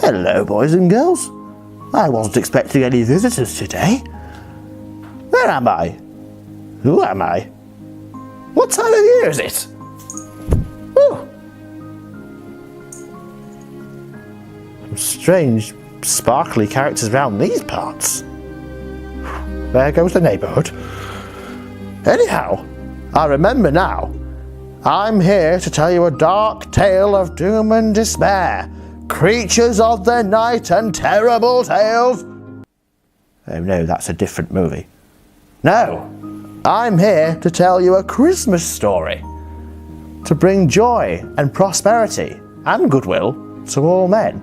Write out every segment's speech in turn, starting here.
Hello, boys and girls. I wasn't expecting any visitors today. Where am I? Who am I? What time of year is it? Oh. Some strange, sparkly characters around these parts. There goes the neighbourhood. Anyhow, I remember now. I'm here to tell you a dark tale of doom and despair. Creatures of the night and terrible tales. Oh no, that's a different movie. No, I'm here to tell you a Christmas story. To bring joy and prosperity and goodwill to all men.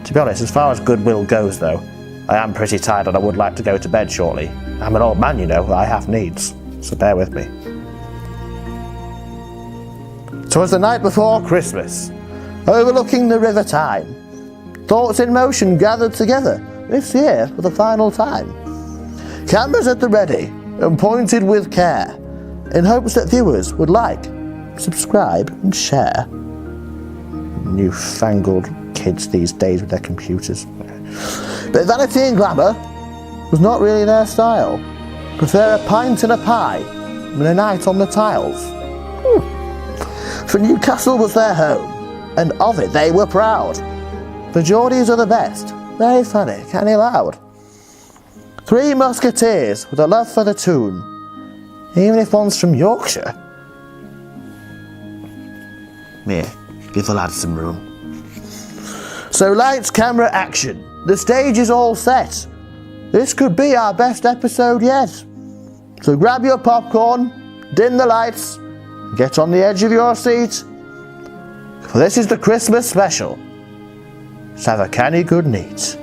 To be honest, as far as goodwill goes though, I am pretty tired and I would like to go to bed shortly. I'm an old man, you know, I have needs, so bear with me. So as the night before Christmas, overlooking the River Tyne, thoughts in motion gathered together, this year for the final time. Cameras at the ready and pointed with care, in hopes that viewers would like, subscribe and share. Newfangled kids these days with their computers. But vanity and glamour was not really their style. Prefer a pint and a pie than a night on the tiles. For Newcastle was their home, and of it they were proud. The Geordies are the best, very funny, canny loud. 3 musketeers with a love for the tune, even if one's from Yorkshire. Here, give the lads some room. So lights, camera, action. The stage is all set. This could be our best episode yet. So grab your popcorn, dim the lights, get on the edge of your seat. For this is the Christmas special. Let's have a canny good neat.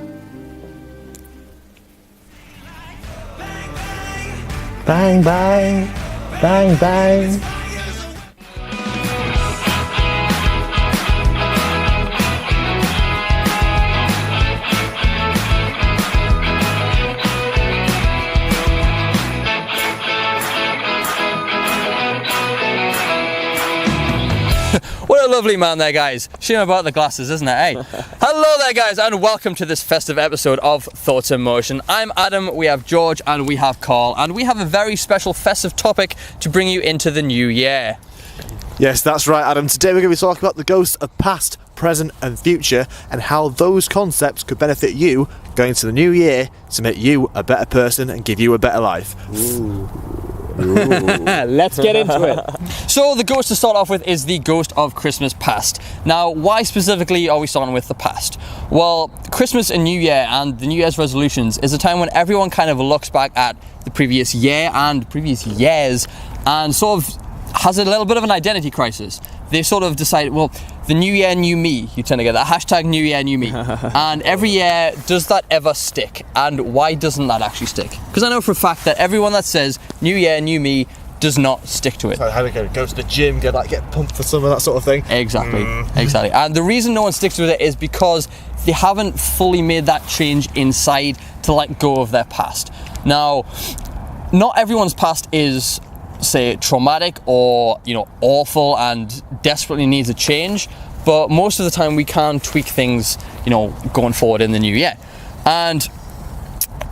Bang, bang, bang, bang. What a lovely man there, guys. Shame about the glasses, isn't it, eh? Hello there, guys, and welcome to this festive episode of Thoughts in Motion. I'm Adam, we have George, and we have Carl, and we have a very special festive topic to bring you into the new year. Yes, that's right, Adam. Today we're going to be talking about the ghosts of past, present and future, and how those concepts could benefit you going into the new year to make you a better person and give you a better life. Ooh. Let's get into it. So the ghost to start off with is the ghost of Christmas past. Now, why specifically are we starting with the past? Well, Christmas and New Year and the New Year's resolutions is a time when everyone kind of looks back at the previous year and previous years and sort of has a little bit of an identity crisis. They sort of decide, well, the new year, new me. You tend to get that hashtag new year, new me. And every year, does that ever stick? And why doesn't that actually stick? Because I know for a fact that everyone that says new year, new me does not stick to it. So how do you go to the gym, get pumped for some of that sort of thing? Exactly, exactly. And the reason no one sticks with it is because they haven't fully made that change inside to let go of their past. Now, not everyone's past is, say, traumatic or, you know, awful and desperately needs a change, but most of the time we can tweak things, you know, going forward in the new year. And,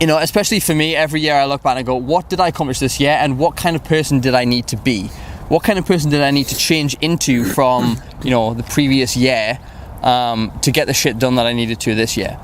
you know, especially for me, every year I look back and I go, what did I accomplish this year and what kind of person did I need to be? What kind of person did I need to change into from, you know, the previous year to get the shit done that I needed to this year?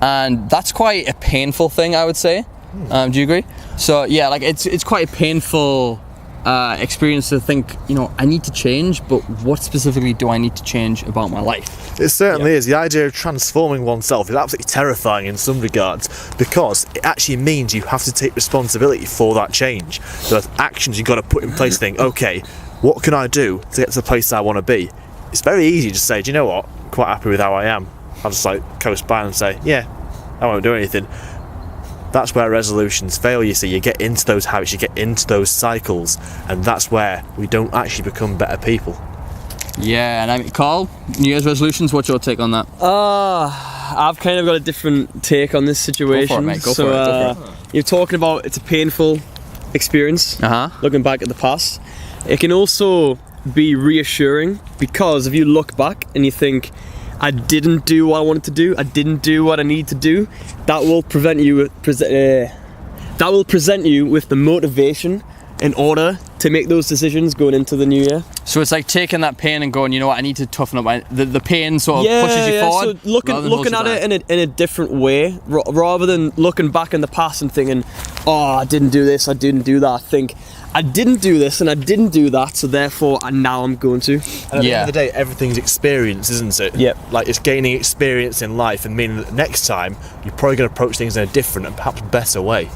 And that's quite a painful thing, I would say. Do you agree? So yeah, like it's quite a painful experience to think, you know, I need to change, but what specifically do I need to change about my life? It certainly is. The idea of transforming oneself is absolutely terrifying in some regards, because it actually means you have to take responsibility for that change. There's actions you've got to put in place to think, okay, what can I do to get to the place I want to be? It's very easy to say, do you know what, I'm quite happy with how I am. I'll just coast by and say, yeah, I won't do anything. That's where resolutions fail, you see. You get into those habits, you get into those cycles, and that's where we don't actually become better people. Yeah, and I mean, Carl, New Year's resolutions, what's your take on that? I've kind of got a different take on this situation. Go for it, mate. Go for it. You're talking about it's a painful experience, looking back at the past. It can also be reassuring, because if you look back and you think, I didn't do what I wanted to do. I didn't do what I need to do. That will present you with the motivation in order to make those decisions going into the new year. So it's like taking that pain and going, you know what, I need to toughen up. The pain sort of pushes you forward. So looking at it in a different way, rather than looking back in the past and thinking, oh, I didn't do this, I didn't do that. I think, I didn't do this and I didn't do that, so therefore now I'm going to. And at the end of the day, everything's experience, isn't it? Yep. Like, it's gaining experience in life and meaning that next time you're probably going to approach things in a different and perhaps better way.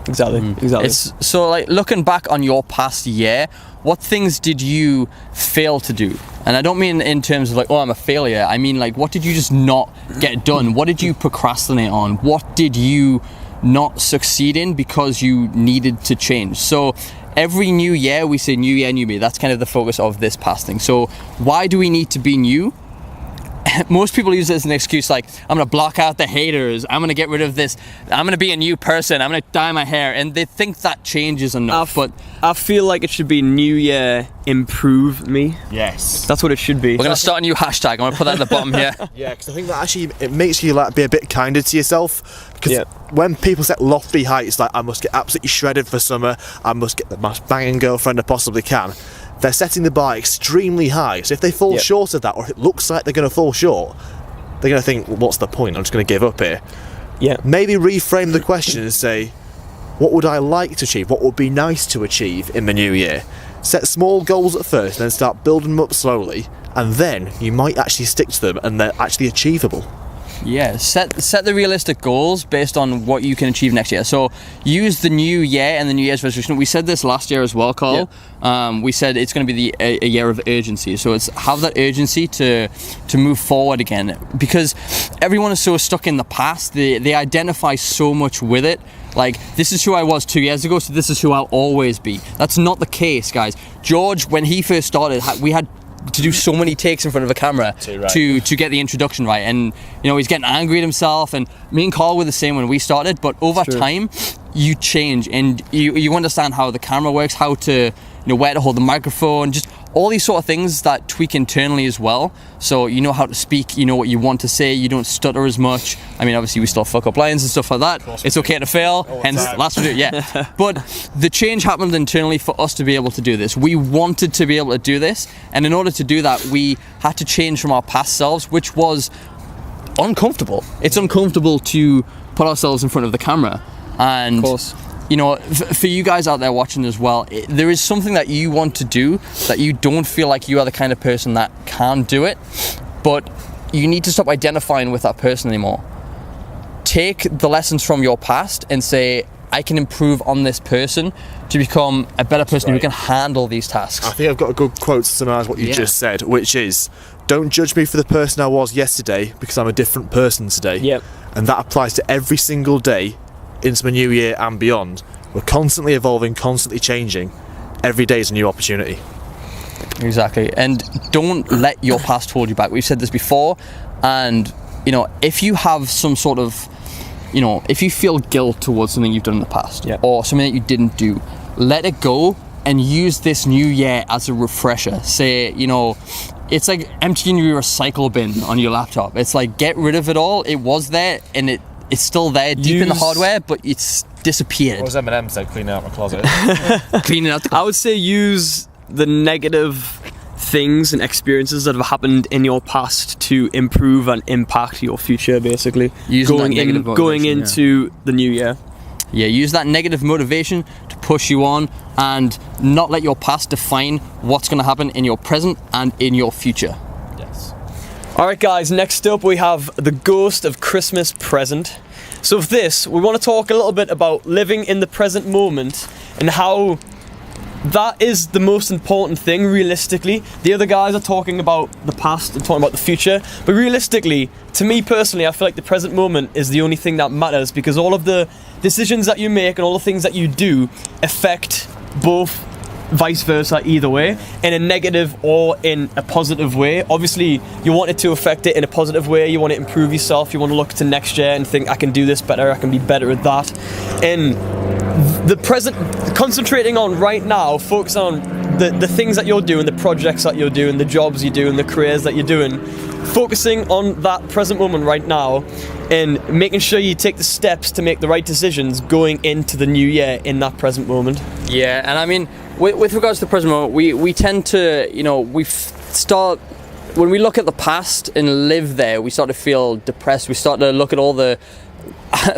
Exactly. It's so, like, looking back on your past year, what things did you fail to do? And I don't mean in terms of like, oh, I'm a failure. I mean, like, what did you just not get done? What did you procrastinate on? What did you not succeed in because you needed to change? So every new year we say new year, new me. That's kind of the focus of this past thing. So why do we need to be new? Most people use it as an excuse, like, I'm going to block out the haters, I'm going to get rid of this, I'm going to be a new person, I'm going to dye my hair, and they think that changes enough. But I feel like it should be new year, improve me. Yes. That's what it should be. we're going to start a new hashtag. I'm going to put that at the bottom here. Yeah, because I think that actually it makes you like be a bit kinder to yourself. Because when people set lofty heights, like, I must get absolutely shredded for summer, I must get the most banging girlfriend I possibly can, they're setting the bar extremely high. So if they fall short of that, or if it looks like they're going to fall short, they're going to think, well, what's the point? I'm just going to give up here. Yeah. Maybe reframe the question and say, what would I like to achieve? What would be nice to achieve in the new year? Set small goals at first, and then start building them up slowly, and then you might actually stick to them, and they're actually achievable. Yeah, set the realistic goals based on what you can achieve next year. So use the new year and the New Year's resolution. We said this last year as well, Carl. We said it's going to be a year of urgency. So it's have that urgency to move forward again, because everyone is so stuck in the past. They identify so much with it. Like, this is who I was 2 years ago, so this is who I'll always be. That's not the case, guys. George, when he first started, we had to do so many takes in front of a camera to get the introduction right, and you know, he's getting angry at himself, and me and Carl were the same when we started, but over time you change and you understand how the camera works, how to, you know, where to hold the microphone, just all these sort of things that tweak internally as well. So you know how to speak, you know what you want to say, you don't stutter as much. I mean, obviously we still fuck up lines and stuff like that. It's okay to fail, hence last video, But the change happened internally for us to be able to do this. We wanted to be able to do this, and in order to do that, we had to change from our past selves, which was uncomfortable. It's uncomfortable to put ourselves in front of the camera, and of course, you know, for you guys out there watching as well, there is something that you want to do that you don't feel like you are the kind of person that can do it, but you need to stop identifying with that person anymore. Take the lessons from your past and say, I can improve on this person to become a better person who can handle these tasks. I think I've got a good quote to summarise what you just said, which is, don't judge me for the person I was yesterday, because I'm a different person today. Yep. And that applies to every single day into the new year and beyond. We're constantly evolving, constantly changing. Every day is a new opportunity. Exactly. And don't let your past hold you back. We've said this before, and you know, if you have some sort of, you know, if you feel guilt towards something you've done in the past, or something that you didn't do, let it go and use this new year as a refresher. Say, you know, it's like emptying your recycle bin on your laptop. It's like, get rid of it all. It was there, and it's still there deep in the hardware, but it's disappeared. What was Eminem said, cleaning out my closet? Cleaning out I would say use the negative things and experiences that have happened in your past to improve and impact your future, basically. Using going into the new year. Yeah, use that negative motivation to push you on, and not let your past define what's going to happen in your present and in your future. Yes. Alright guys, next up we have the ghost of Christmas present. So with this, we want to talk a little bit about living in the present moment and how that is the most important thing realistically. The other guys are talking about the past and talking about the future, but realistically, to me personally, I feel like the present moment is the only thing that matters, because all of the decisions that you make and all the things that you do affect both vice versa, either way, in a negative or in a positive way. Obviously, you want it to affect it in a positive way. You want to improve yourself. You want to look to next year and think, I can do this better. I can be better at that. And the present, concentrating on right now, focus on the things that you're doing, the projects that you're doing, the jobs you're doing, the careers that you're doing, focusing on that present moment right now and making sure you take the steps to make the right decisions going into the new year in that present moment. Yeah, and I mean, with regards to the present moment, we tend to, start, when we look at the past and live there, we start to feel depressed. We start to look at all the,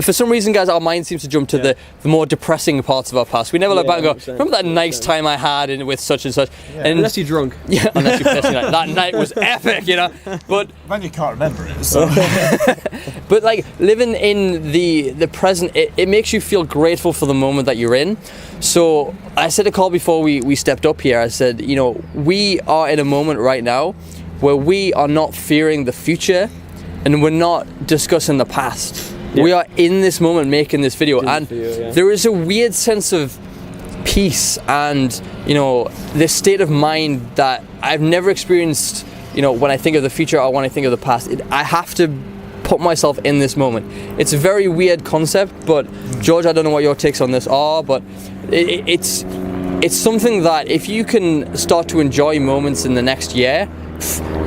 for some reason, guys, our mind seems to jump to the more depressing parts of our past. We never look back and go, 100%. remember that nice time I had with such and such? Yeah. And Unless you're drunk. yeah, unless you're pissing, like, that night was epic, But Man, you can't remember it. So. But like living in the present, it makes you feel grateful for the moment that you're in. So I said to Carl before we stepped up here, I said, we are in a moment right now where we are not fearing the future and we're not discussing the past. Yeah. We are in this moment making this video, and there is a weird sense of peace and this state of mind that I've never experienced when I think of the future or when I think of the past. I have to put myself in this moment. It's a very weird concept, but George, I don't know what your takes on this are, but it's something that if you can start to enjoy moments in the next year,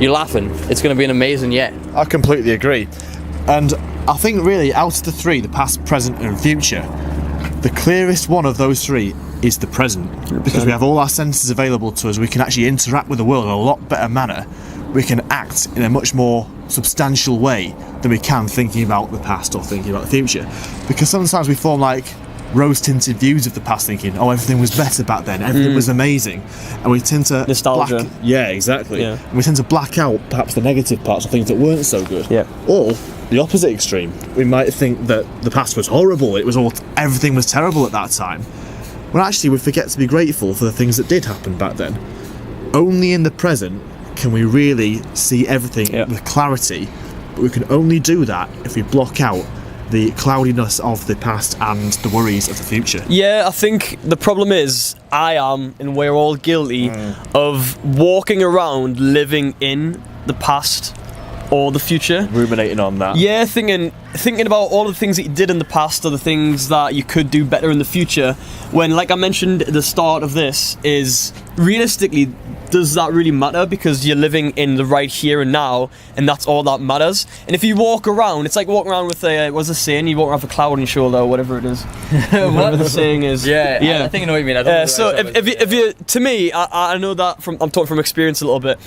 you're laughing. It's going to be an amazing year. I completely agree. And I think really out of the three, the past, present and future, the clearest one of those three is the present. Because we have all our senses available to us, we can actually interact with the world in a lot better manner. We can act in a much more substantial way than we can thinking about the past or thinking about the future. Because sometimes we form like rose-tinted views of the past, thinking, oh, everything was better back then, everything was amazing, and we tend to nostalgia. Yeah, exactly. Yeah. And we tend to black out perhaps the negative parts of things that weren't so good. Yeah. Or the opposite extreme. We might think that the past was horrible, everything was terrible at that time. When actually we forget to be grateful for the things that did happen back then. Only in the present can we really see everything with clarity, but we can only do that if we block out the cloudiness of the past and the worries of the future. Yeah, I think the problem is I am, and we're all guilty of walking around living in the past or the future. Ruminating on that. Yeah, thinking about all the things that you did in the past or the things that you could do better in the future, when, like I mentioned at the start of this, is realistically, does that really matter? Because you're living in the right here and now, and that's all that matters. And if you walk around, it's like walking around with what's the saying? You walk around with a cloud on your shoulder or whatever it is. Whatever the saying is. Yeah. I think I know what you mean. So if you, to me, I know that I'm talking from experience a little bit.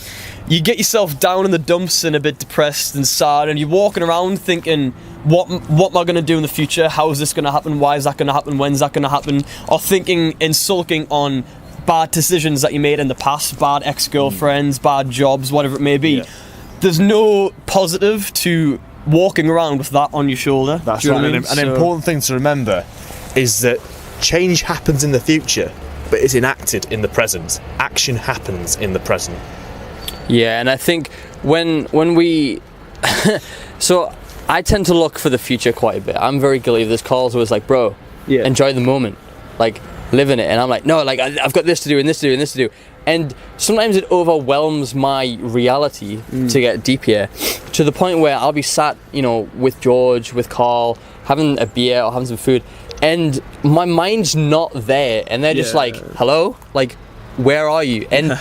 You get yourself down in the dumps and a bit depressed and sad, and you're walking around thinking, what am I going to do in the future? How is this going to happen? Why is that going to happen? When's that going to happen? Or thinking and sulking on bad decisions that you made in the past, bad ex-girlfriends, bad jobs, whatever it may be. Yeah. There's no positive to walking around with that on your shoulder. That's right. An important thing to remember is that change happens in the future, but it's enacted in the present. Action happens in the present. Yeah, and I think when we so I tend to look for the future quite a bit. I'm very guilty of this. Carl's always like, bro, enjoy the moment, like live in it. And I'm like, no, like I've got this to do and this to do and this to do. And sometimes it overwhelms my reality to get deep here, to the point where I'll be sat, with George, with Carl, having a beer or having some food, and my mind's not there, and they're just like, hello, like, where are you? And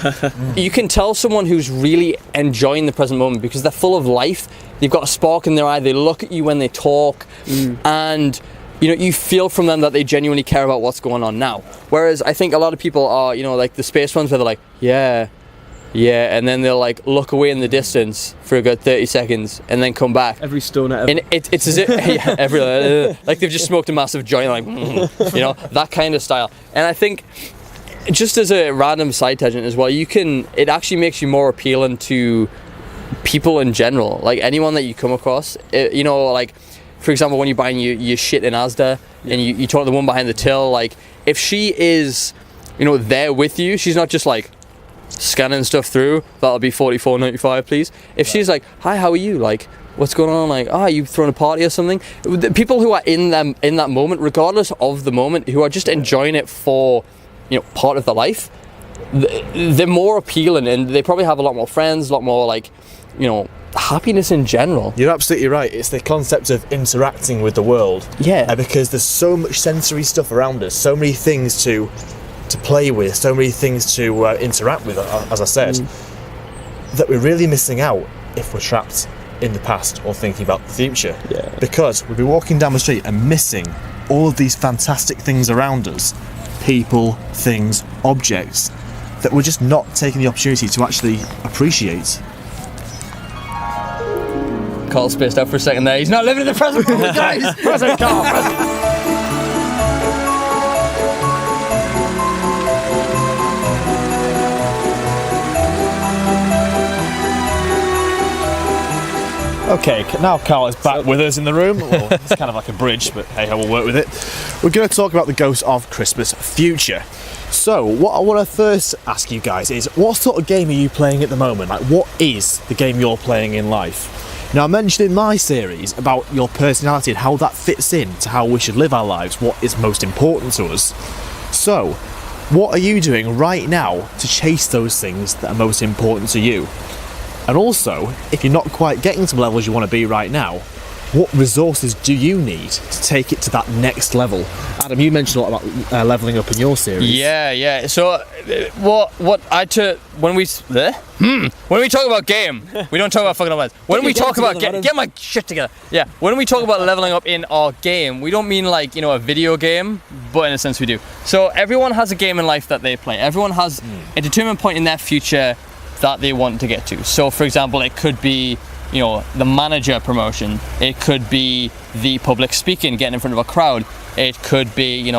you can tell someone who's really enjoying the present moment because they're full of life. They've got a spark in their eye. They look at you when they talk, and you feel from them that they genuinely care about what's going on now. Whereas I think a lot of people are, like the space ones where they're like, yeah, and then they'll like look away in the distance for a good 30 seconds and then come back. Every stoner ever. And it's as if, like they've just smoked a massive joint, like, that kind of style. And I think, just as a random side tangent as well, it actually makes you more appealing to people in general, like anyone that you come across, like, for example, when you're buying your shit in Asda and you talk to the one behind the till, like, if she is, there with you, she's not just like scanning stuff through, that'll be $44.95 please. If she's like, hi, how are you? Like, what's going on? Like, you throwing a party or something? The people who are in that moment, regardless of the moment, who are just enjoying it for, part of their life, they're more appealing, and they probably have a lot more friends, a lot more like, happiness in general. You're absolutely right. It's the concept of interacting with the world. Yeah. Because there's so much sensory stuff around us, so many things to to play with, so many things to interact with, as I said, that we're really missing out if we're trapped in the past or thinking about the future. Yeah. Because we'll be walking down the street and missing all of these fantastic things around us, people, things, objects, that we're just not taking the opportunity to actually appreciate. Carl spaced out for a second there. He's not living in the present moment, guys. Present, Carl. Present. Okay, now Carl is back with us in the room. Well, it's kind of like a bridge, but hey, we'll work with it. We're going to talk about the ghost of Christmas future. So, what I want to first ask you guys is, what sort of game are you playing at the moment? Like, what is the game you're playing in life? Now, I mentioned in my series about your personality and how that fits in to how we should live our lives, what is most important to us. So, what are you doing right now to chase those things that are most important to you? And also, if you're not quite getting to the levels you want to be right now, what resources do you need to take it to that next level? Adam, you mentioned a lot about leveling up in your series. Yeah. So, what I took when we talk about game, we don't talk about fucking online. When we talk about get my shit together. Yeah. When we talk about leveling up in our game, we don't mean like a video game, but in a sense we do. So everyone has a game in life that they play. Everyone has a determined point in their future that they want to get to. So for example, it could be the manager promotion, it could be the public speaking, getting in front of a crowd, it could be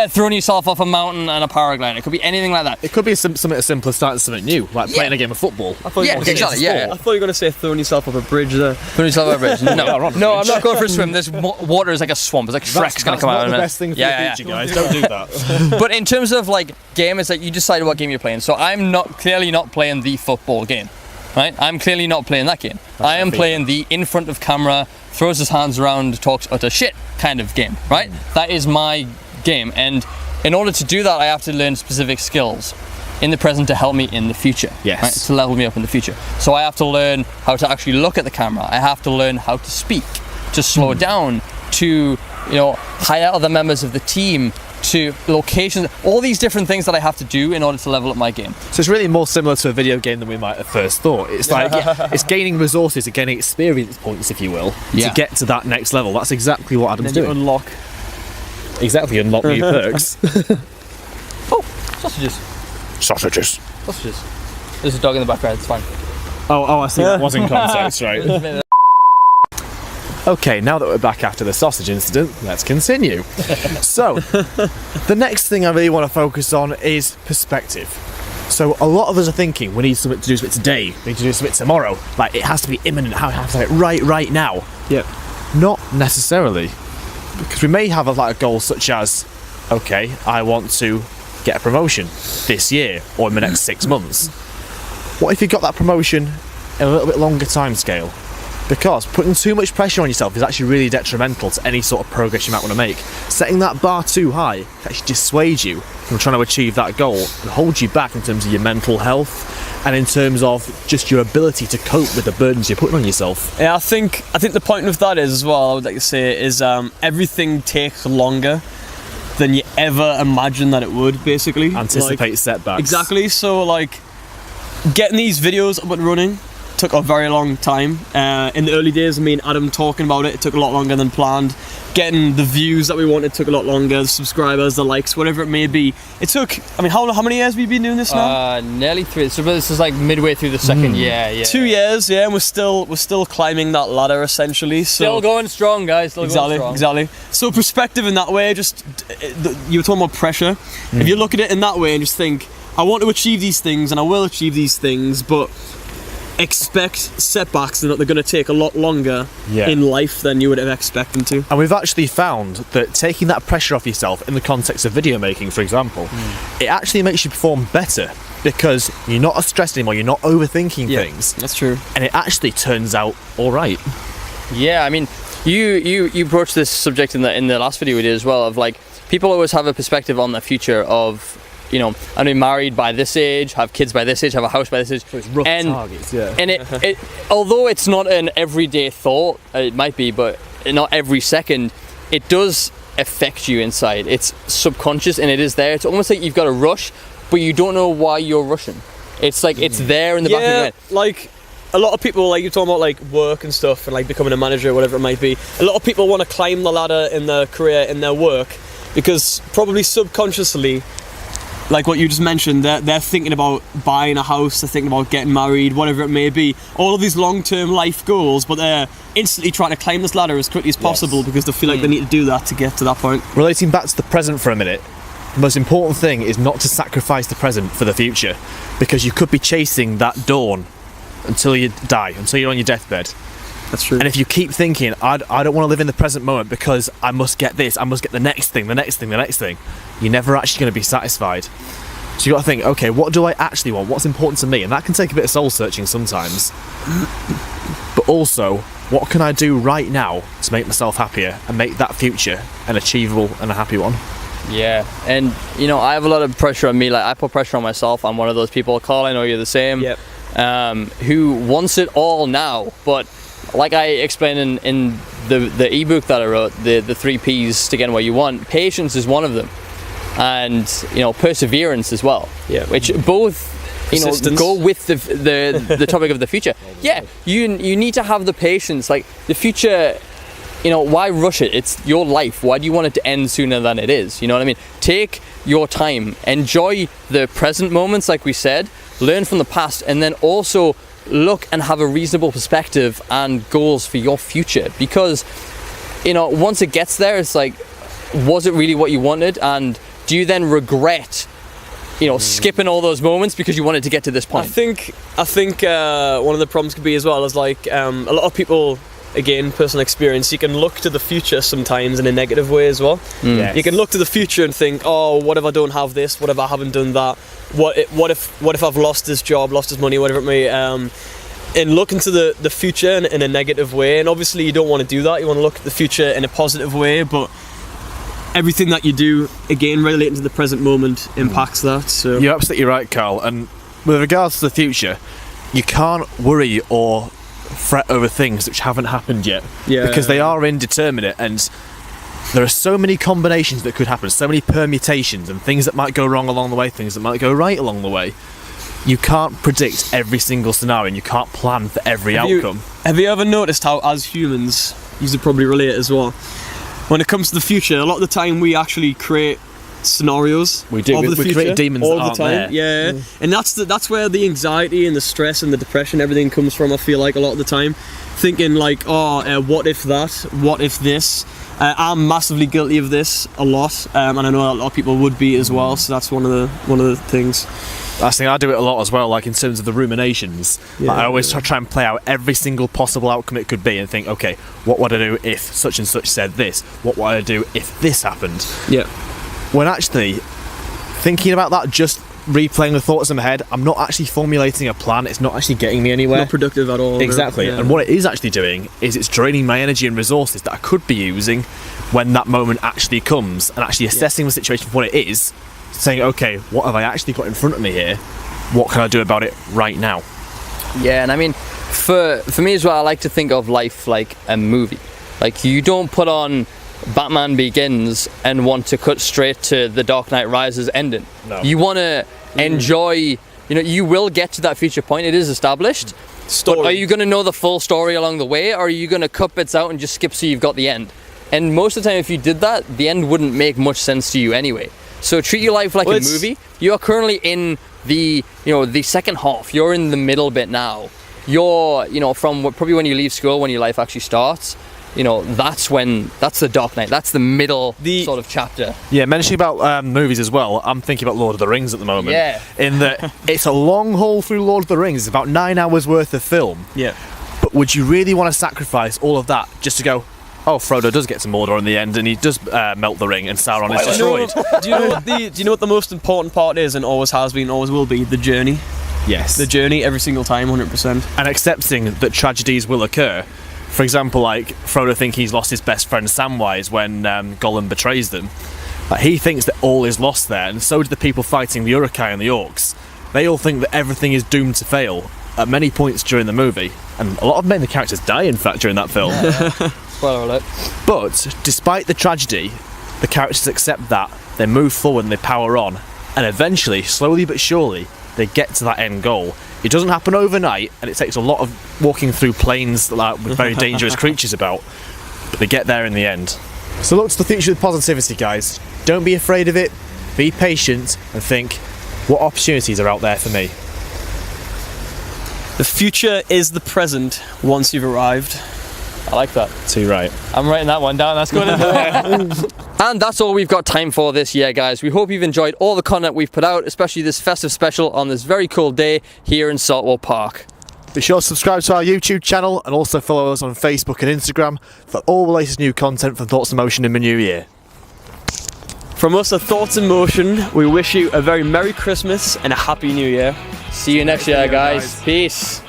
throwing yourself off a mountain and a paraglider, it could be anything like that. It could be something as simple as starting something new, like playing a game of football. I thought you were going to say throwing yourself off a bridge there. Throwing yourself off a bridge? No, I'm not going for a swim. This water is like a swamp. It's like Shrek's going to come out in a minute. That's not the best thing for the future, guys. Don't do that. But in terms of like game, it's like you decide what game you're playing. So I'm clearly not playing the football game, right? I'm clearly not playing that game. I am playing the in front of camera, throws his hands around, talks utter shit kind of game, right? That is my game, and in order to do that I have to learn specific skills in the present to help me in the future. Yes. Right? To level me up in the future. So I have to learn how to actually look at the camera. I have to learn how to speak, to slow down, to hire other members of the team, to locations, all these different things that I have to do in order to level up my game. So it's really more similar to a video game than we might have first thought. It's like it's gaining resources, gaining experience points, if you will, to get to that next level. That's exactly what Adam's doing. Unlock new perks. Oh, sausages. There's a dog in the background, it's fine. Oh, I see. That was in context, right? Okay, now that we're back after the sausage incident, let's continue. So, the next thing I really want to focus on is perspective. So, a lot of us are thinking we need something to do something today, we need to do something tomorrow. Like, it has to be imminent, I have to have it right now. Yeah. Not necessarily. Because we may have a goal such as, okay, I want to get a promotion this year or in the next 6 months. What if you got that promotion in a little bit longer time scale? Because putting too much pressure on yourself is actually really detrimental to any sort of progress you might want to make. Setting that bar too high can actually dissuade you from trying to achieve that goal and hold you back in terms of your mental health and in terms of just your ability to cope with the burdens you're putting on yourself. Yeah, I think the point of that is, as well, I would like to say, is everything takes longer than you ever imagined that it would, basically. Anticipate setbacks. Exactly, so getting these videos up and running took a very long time. In the early days, me and Adam talking about it took a lot longer than planned. Getting the views that we wanted took a lot longer, the subscribers, the likes, whatever it may be. It took, how many years have we been doing this now? Nearly 3. So this is like midway through the second year. Yeah. 2 years, and we're still climbing that ladder essentially. Still going strong, guys. Exactly. So perspective in that way, just you were talking about pressure. If you look at it in that way and just think, I want to achieve these things and I will achieve these things, but expect setbacks and that they're going to take a lot longer in life than you would have expected them to. And we've actually found that taking that pressure off yourself in the context of video making, for example, it actually makes you perform better because you're not as stressed anymore, you're not overthinking things. That's true. And it actually turns out all right. Yeah, I mean, you broached this subject in the last video we did as well, of people always have a perspective on the future of, I'm gonna be married by this age, have kids by this age, have a house by this age. So it's rough targets, yeah. And it although it's not an everyday thought, it might be, but not every second, it does affect you inside. It's subconscious and it is there. It's almost like you've got to rush, but you don't know why you're rushing. It's like it's there in the back of your head. Like a lot of people, like you're talking about like work and stuff and like becoming a manager or whatever it might be. A lot of people want to climb the ladder in their career, in their work, because probably subconsciously, like what you just mentioned, they're thinking about buying a house, they're thinking about getting married, whatever it may be. All of these long-term life goals, but they're instantly trying to climb this ladder as quickly as possible because they feel like they need to do that to get to that point. Relating back to the present for a minute, the most important thing is not to sacrifice the present for the future, because you could be chasing that dawn until you die, until you're on your deathbed. That's true. And if you keep thinking, I don't want to live in the present moment because I must get this, I must get the next thing, you're never actually going to be satisfied. So you got to think, okay, what do I actually want? What's important to me? And that can take a bit of soul searching sometimes. But also, what can I do right now to make myself happier and make that future an achievable and a happy one? Yeah, and you know, I have a lot of pressure on me. Like I put pressure on myself. I'm one of those people. Carl, I know you're the same. Yep. Who wants it all now, but like I explained in the ebook that I wrote, the 3 P's to get where you want, patience is one of them, and you know, perseverance as well. Yeah. Which both, you know, go with the topic of the future. Yeah, you need to have the patience. Like the future, you know, why rush it? It's your life. Why do you want it to end sooner than it is? You know what I mean? Take your time, enjoy the present moments, like we said, learn from the past, and then also look and have a reasonable perspective and goals for your future, because you know, once it gets there, it's like, was it really what you wanted? And do you then regret, you know, skipping all those moments because you wanted to get to this point? I think one of the problems could be as well is like a lot of people, again, personal experience, you can look to the future sometimes in a negative way as well. Yes. You can look to the future and think, oh, what if I don't have this? What if I haven't done that? What if I've lost this job, lost this money, whatever it may. And look into the future in a negative way. And obviously you don't want to do that. You want to look at the future in a positive way. But everything that you do, again, relating to the present moment, impacts that. So You're absolutely right, Carl. And with regards to the future, you can't worry or fret over things which haven't happened yet, because they are indeterminate, and there are so many combinations that could happen, so many permutations and things that might go wrong along the way, things that might go right along the way. You can't predict every single scenario, and you can't plan for every outcome. Have you ever noticed how, as humans, you should probably relate as well, when it comes to the future, a lot of the time we actually create scenarios. We do. We create demons all that the aren't time. there. Yeah, and that's where the anxiety and the stress and the depression, everything comes from. I feel like a lot of the time, thinking like, what if that? What if this? I'm massively guilty of this a lot, and I know a lot of people would be as well. So that's one of the things. That's the thing, I do it a lot as well, like in terms of the ruminations. Like I always try and play out every single possible outcome it could be and think, okay, what would I do if such and such said this? What would I do if this happened? Yeah. When actually, thinking about that, just replaying the thoughts in my head, I'm not actually formulating a plan, it's not actually getting me anywhere. Not productive at all. Exactly. Yeah. And what it is actually doing is it's draining my energy and resources that I could be using when that moment actually comes, and actually assessing the situation for what it is, saying, okay, what have I actually got in front of me here? What can I do about it right now? Yeah, and I mean, for me as well, I like to think of life like a movie. Like, you don't put on Batman Begins and want to cut straight to The Dark Knight Rises ending. No. You want to enjoy, you know, you will get to that future point, it is established. Story. But are you going to know the full story along the way, or are you going to cut bits out and just skip so you've got the end? And most of the time, if you did that, the end wouldn't make much sense to you anyway. So treat your life like a movie. You are currently in the second half. You're in the middle bit now. You're, you know, from probably when you leave school, when your life actually starts, you know, that's the Dark Knight. That's the middle sort of chapter. Yeah, mentioning about movies as well, I'm thinking about Lord of the Rings at the moment. Yeah. In that it's a long haul through Lord of the Rings. It's about 9 hours worth of film. Yeah. But would you really want to sacrifice all of that just to go, oh, Frodo does get to Mordor in the end, and he does melt the ring, and Sauron is destroyed? Do you know what the most important part is, and always has been, always will be? The journey. Yes. The journey, every single time, 100%. And accepting that tragedies will occur. For example, like Frodo thinking he's lost his best friend Samwise when Gollum betrays them. Like, he thinks that all is lost there, and so do the people fighting the Uruk-hai and the Orcs. They all think that everything is doomed to fail at many points during the movie, and a lot of main characters die, in fact, during that film. Spoiler alert. But despite the tragedy, the characters accept that, they move forward and they power on, and eventually, slowly but surely, they get to that end goal. It doesn't happen overnight, and it takes a lot of walking through plains with very dangerous creatures about, but they get there in the end. So look to the future with positivity, guys. Don't be afraid of it, be patient, and think, what opportunities are out there for me? The future is the present once you've arrived. I like that. Too right. I'm writing that one down. That's going in there. And that's all we've got time for this year, guys. We hope you've enjoyed all the content we've put out, especially this festive special on this very cool day here in Saltwell Park. Be sure to subscribe to our YouTube channel and also follow us on Facebook and Instagram for all the latest new content from Thoughts in Motion in the new year. From us at Thoughts in Motion, we wish you a very Merry Christmas and a Happy New Year. See you next year, guys. Peace.